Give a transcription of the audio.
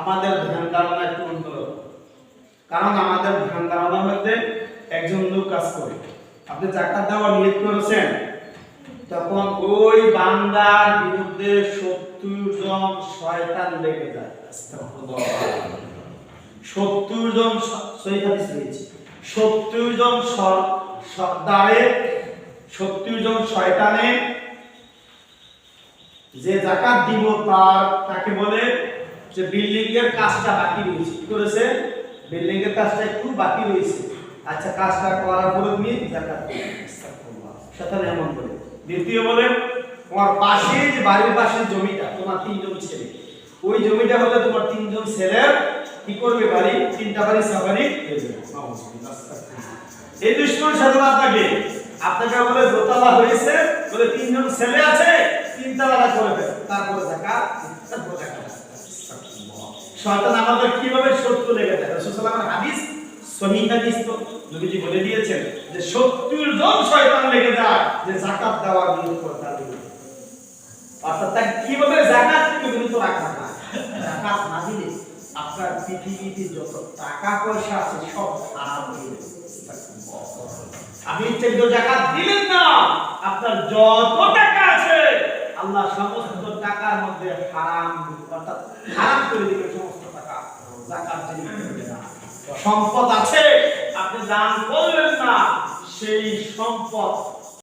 আমাদের ধ্যান ধারণা একটু অন্যরকম, কারণ আমাদের ধ্যান ধারণার মধ্যে একজন লোক কাজ করে। আপনি যাকাত দেওয়ার নিয়ত করেছেন, তখন ওই বান্দার বিরুদ্ধে 70 জন শয়তান লেগে যায়। 70 জন সহিহ হাদিস রয়েছে, 70 জন সর্দারে, 70 জন শয়তানে যে যাকাত দিব তাকে বলে যে বিল্ডিং এর কাজটা বাকি রয়েছে। কি করেছে? বিল্ডিং এর কাজটা একটু বাকি রয়েছে, আচ্ছা কাজটা করার পরে তুমি যাকাত দিবে। শয়তান এমন বলে। দ্বিতীয় বলে তোমার পাশে যে বাড়ির পাশে জমিটা, তোমার 3 জন ছেলে, ওই জমিটা হলে তোমার 3 জন ছেলে কি করবে? বাড়ি 3টা বাড়ি সাবারি হয়ে যাবে। এই দুশমন শয়তান আপনাকে বলে দোতলা হয়েছে, বলে 3 জন ছেলে আছে, 3 তলা করে দেবে, তারপরে যাকাত, তারপরে যাকাত। শয়তান আমাদের কিভাবে শত্রু লেগে থাকে? রাসূল সাল্লাল্লাহু আলাইহি হাদিস, সহিহ হাদিস তো নবীজি বলে দিয়েছেন যে 70 জন শয়তান লেগে যায় যে যাকাত দেওয়ার নিয়ত করে তার বিরুদ্ধে। অর্থাৎ তাকে কিভাবে যাকাত থেকে বিরত রাখা যায়? যাকাত না দিলে আপনার পৃথিবীতে যত টাকা পয়সা আছে সব হারাম হয়ে যাবে। আপনি ইচ্ছে করে যাকাত দিলেন না, আপনার যত টাকা আছে আল্লাহ সমস্ত টাকার মধ্যে হারাম, অর্থাৎ হারাম করে দিবে সমস্ত টাকা। যাকাত দিবেন না। সম্পদ আছে, আপনি দান করলেন না, সেই সম্পদ